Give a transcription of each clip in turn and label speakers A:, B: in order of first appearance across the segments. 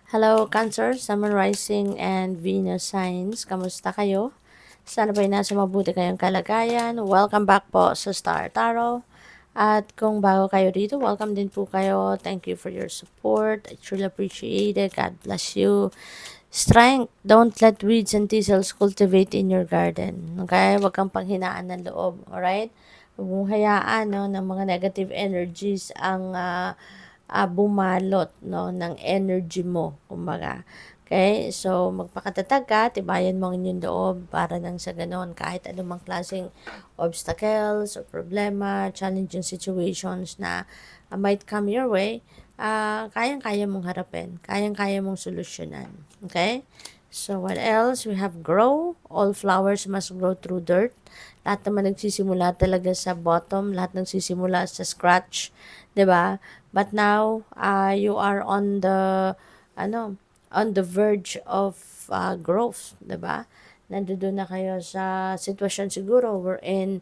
A: Hello, Cancer, Sun Rising, and Venus Signs. Kamusta kayo? Sana ba'y nasa mabuti kayong kalagayan? Welcome back po sa Star Tarot. At kung bago kayo dito, welcome din po kayo. Thank you for your support. I truly appreciate it. God bless you. Strength. Don't let weeds and thistles cultivate in your garden. Okay? Huwag kang panghinaan ng loob. Alright? Huwag mong hayaan no, ng mga negative energies ang bumalot no, ng energy mo. Kumbaga. Okay? So, magpakatatag ka, tibayan mo ang inyong loob para nang sa ganon, kahit anumang klaseng obstacles or problema, challenging situations na might come your way, kayang-kaya mong harapin, kayang-kaya mong solusyonan. Okay? So, what else? We have grow. All flowers must grow through dirt. Lahat naman nagsisimula talaga sa bottom. Lahat nagsisimula sa scratch. 'Di ba? But now, you are ano, on the verge of growth. 'Di ba? Nandoon na kayo sa sitwasyon siguro wherein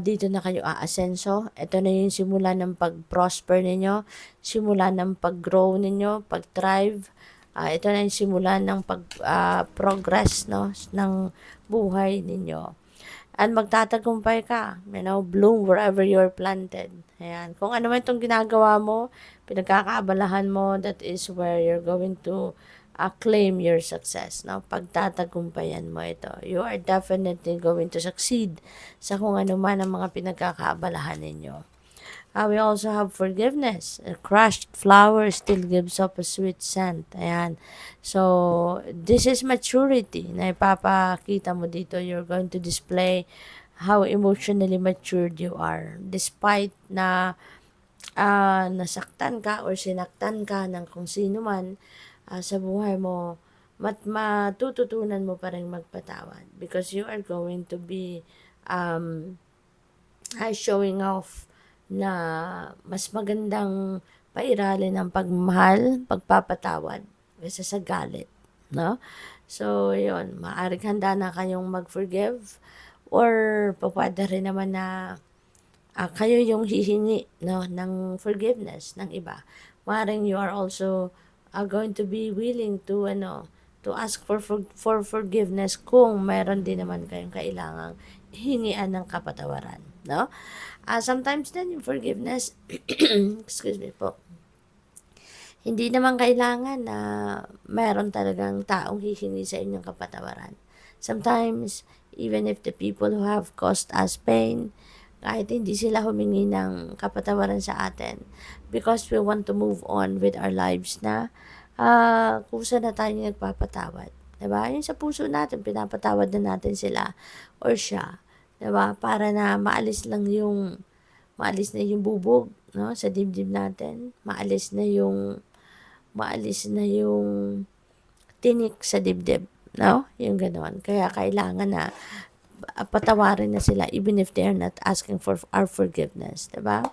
A: dito na kayo aasenso. Ito na yung simula ng pag-prosper ninyo, simula ng pag-grow ninyo, pag-thrive. Ito na yung simula ng pag-progress no, ng buhay ninyo. At magtatagumpay ka, bloom wherever you're planted. Ayan. Kung ano man itong ginagawa mo, pinagkakaabalahan mo, that is where you're going to claim your success. No? Pagtatagumpayan mo ito. You are definitely going to succeed sa kung ano man ang mga pinagkakaabalahan ninyo. We also have forgiveness. A crushed flower still gives up a sweet scent. Ayan. So, this is maturity na ipapakita mo dito. You're going to display how emotionally matured you are. Despite na nasaktan ka or sinaktan ka ng kung sino man sa buhay mo, matututunan mo pa rin magpatawad because you are going to be um, showing off na mas magandang pairalin ang pagmamahal, pagpapatawad kaysa sa galit, no? So, yun, maaaring handa na kayong mag-forgive or pwede rin naman na kayo yung hihingi no, ng forgiveness ng iba. Maaaring you are also going to be willing to ask for forgiveness kung meron din naman kayong kailangang hingian ng kapatawaran, no? Sometimes din yung forgiveness, excuse me po, hindi naman kailangan na meron talagang taong hihingi sa inyong kapatawaran. Sometimes, even if the people who have caused us pain, kahit hindi sila humingi ng kapatawaran sa atin, because we want to move on with our lives na, kusa na tayo nagpapatawad. Diba? Yung sa puso natin, pinapatawad na natin sila or siya. Diba? Para na maalis na yung bubog, no, sa dibdib natin. Maalis na yung tinik sa dibdib, no? Yung ganoon. Kaya kailangan na patawarin na sila even if they are not asking for our forgiveness, 'di ba?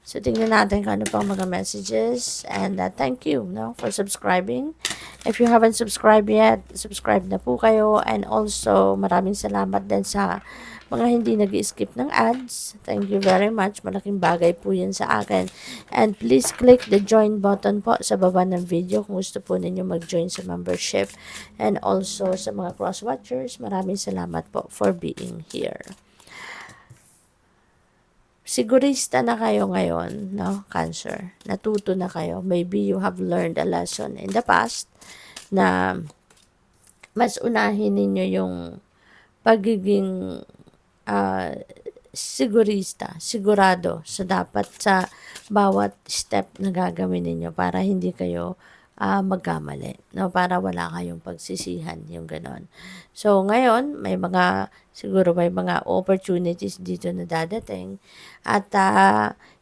A: So, tingnan natin kung ano pang mga messages. And thank you no, for subscribing. If you haven't subscribed yet, subscribe na po kayo. And also, maraming salamat din sa mga hindi nag-skip ng ads. Thank you very much. Malaking bagay po yan sa akin. And please click the join button po sa baba ng video kung gusto po ninyo mag-join sa membership. And also sa mga cross-watchers, maraming salamat po for being here. Sigurista na kayo ngayon, no, Cancer. Natuto na kayo. Maybe you have learned a lesson in the past na mas unahin ninyo yung pagiging sigurado sa bawat step na gagawin ninyo para hindi kayo magkamali, no? Para wala kayong pagsisihan, yung ganon. So, ngayon, siguro may mga opportunities dito na dadating at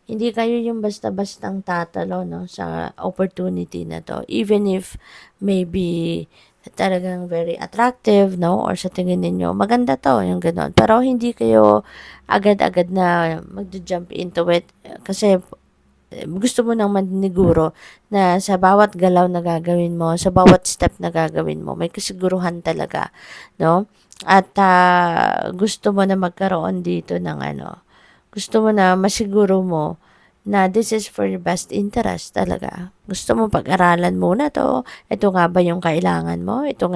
A: hindi kayo yung basta-bastang tatalo, no, sa opportunity na to. Even if maybe talagang very attractive, no, or sa tingin ninyo, maganda to, yung ganon. Pero hindi kayo agad-agad na mag-jump into it kasi gusto mo nang maniguro na sa bawat galaw na gagawin mo, sa bawat step na gagawin mo, may kasiguruhan talaga, no? At gusto mo na magkaroon dito ng gusto mo na masiguro mo na this is for your best interest talaga. Gusto mo pag-aralan muna to. Ito nga ba yung kailangan mo? Ito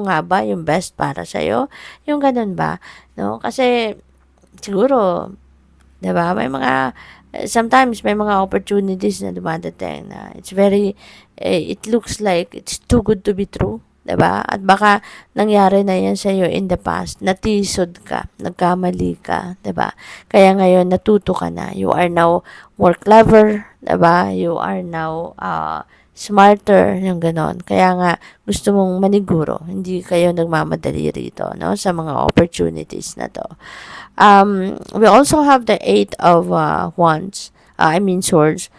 A: nga ba yung best para sa'yo? Yung ganun ba? No? Kasi siguro, 'di ba? Sometimes may mga opportunities na dumadating na it looks like it's too good to be true. 'Di ba? At baka nangyari na yan sa iyo in the past, natisod ka, nagkamali ka, 'di ba? Kaya ngayon natuto ka na. You are now more clever, 'di ba? You are now smarter, yung ganon. Kaya nga, gusto mong maniguro, hindi kayo nagmamadali rito, no? Sa mga opportunities na to. We also have the Eight of Wands, I mean Swords.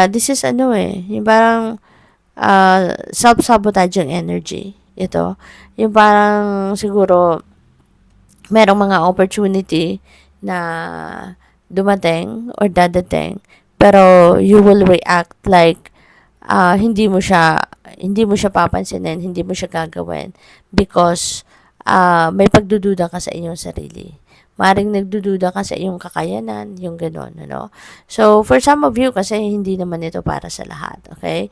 A: This is yung parang self-sabotaging energy. Ito. Yung parang siguro merong mga opportunity na dumating or dadating, pero you will react like hindi mo siya papansinin, hindi mo siya gagawin because may pagdududa ka sa iyong sarili. Maring nagdududa ka sa iyong kakayanan, yung gano'n, ano? So, for some of you, kasi hindi naman ito para sa lahat, okay?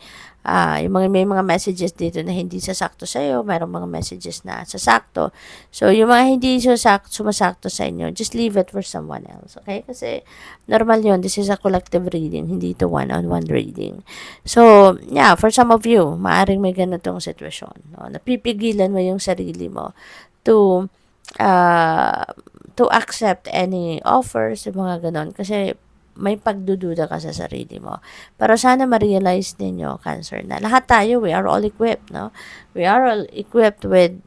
A: May mga messages dito na hindi sasakto sa iyo, mayroong mga messages na sasakto. So, yung mga hindi sumasakto sa inyo, just leave it for someone else, okay? Kasi, normal yun. This is a collective reading, hindi ito one-on-one reading. So, yeah, for some of you, maaring may ganitong sitwasyon. No? Napipigilan mo yung sarili mo to uh, accept any offers, mga ganon. Kasi may pagdududa ka sa sarili mo. Pero sana ma-realize ninyo, Cancer, na lahat tayo, we are all equipped, no? We are all equipped with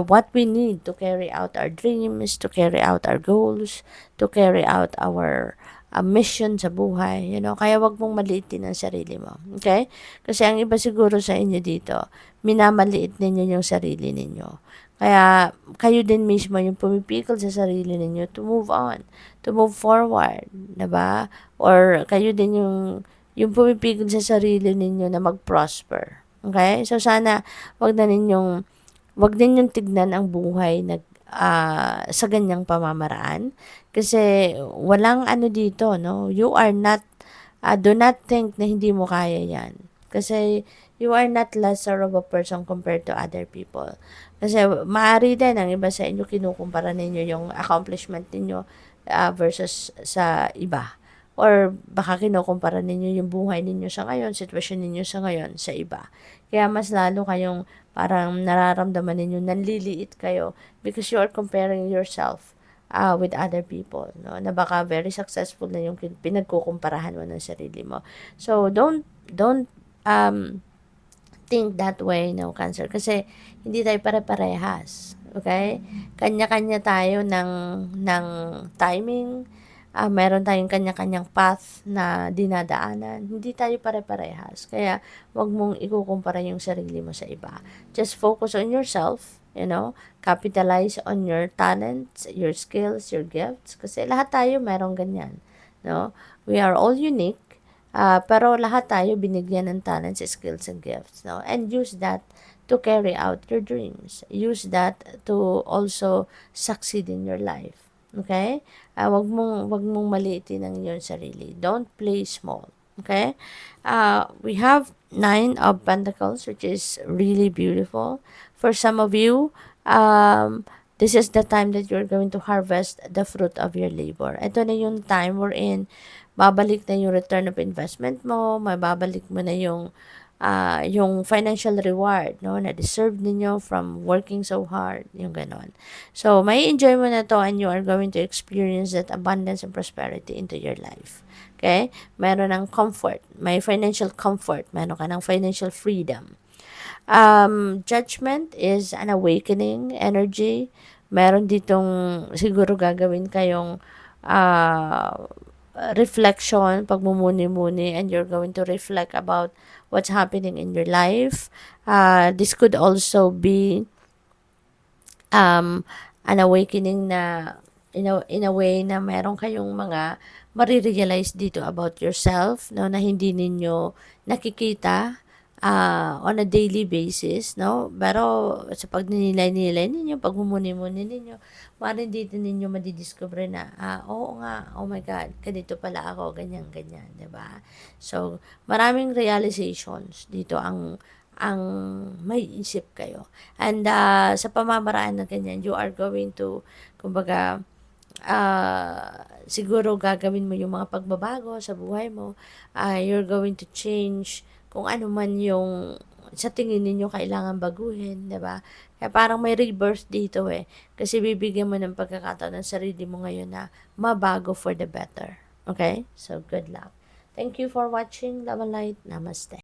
A: what we need to carry out our dreams, to carry out our goals, to carry out our mission sa buhay, Kaya wag mong maliitin ang sarili mo, okay? Kasi ang iba siguro sa inyo dito, minamaliit ninyo yung sarili ninyo. Kaya kayo din mismo yung pumipikil sa sarili ninyo to move on, to move forward, 'di ba? Or kayo din yung pumipikil sa sarili ninyo na mag-prosper. Okay? So sana wag ninyong tignan ang buhay sa ganyang pamamaraan kasi walang ano dito, no? You are not do not think na hindi mo kaya 'yan. Kasi you are not lesser of a person compared to other people. Kasi maaari din ang iba sa inyo kinukumpara ninyo yung accomplishment ninyo versus sa iba. Or baka kinukumpara ninyo yung buhay ninyo sa ngayon, sitwasyon ninyo sa ngayon sa iba. Kaya mas lalo kayong parang nararamdaman ninyo, nanliliit kayo because you are comparing yourself with other people, no? Na baka very successful na yung pinagkukumparahan mo ng sarili mo. So, don't think that way, no, Cancer. Kasi, hindi tayo pare-parehas. Okay? Kanya-kanya tayo ng timing. Meron tayong kanya-kanyang path na dinadaanan. Hindi tayo pare-parehas. Kaya, wag mong ikukumpara yung sarili mo sa iba. Just focus on yourself, capitalize on your talents, your skills, your gifts. Kasi lahat tayo merong ganyan. No? We are all unique. Pero lahat tayo binigyan ng talents, skills, and gifts. No? And use that to carry out your dreams. Use that to also succeed in your life. Okay? Wag mong maliitin ang iyong sarili. Don't play small. Okay? We have Nine of Pentacles, which is really beautiful. For some of you, this is the time that you're going to harvest the fruit of your labor. Ito na yung time we're in. Babalik na yung return of investment mo, mababalik mo na yung financial reward, no, na deserve ninyo from working so hard, yung ganon. So, may enjoy mo na to and you are going to experience that abundance and prosperity into your life. Okay? Meron ng comfort, may financial comfort, meron ka ng financial freedom. Judgment is an awakening energy. Meron ditong siguro gagawin kayong reflection, pagmumuni-muni, and you're going to reflect about what's happening in your life. This could also be an awakening na in a way na meron kayong mga marirealize dito about yourself, no, na hindi ninyo nakikita on a daily basis, no? Pero sa pagninilay-nilay ninyo, pagmumuni-muni ninyo, maaaring dito ninyo madidiscover na, oo nga, oh my God, ganito pala ako, ganyan-ganyan, 'di ba? So, maraming realizations dito ang may isip kayo. And sa pamamaraan na ganyan, you are going to, kumbaga, siguro gagawin mo yung mga pagbabago sa buhay mo, you're going to change kung ano man yung sa tingin ninyo kailangan baguhin, 'di ba? Kaya parang may rebirth dito eh. Kasi bibigyan mo ng pagkakataon ng sarili mo ngayon na mabago for the better. Okay? So, good luck. Thank you for watching. Love and light. Namaste.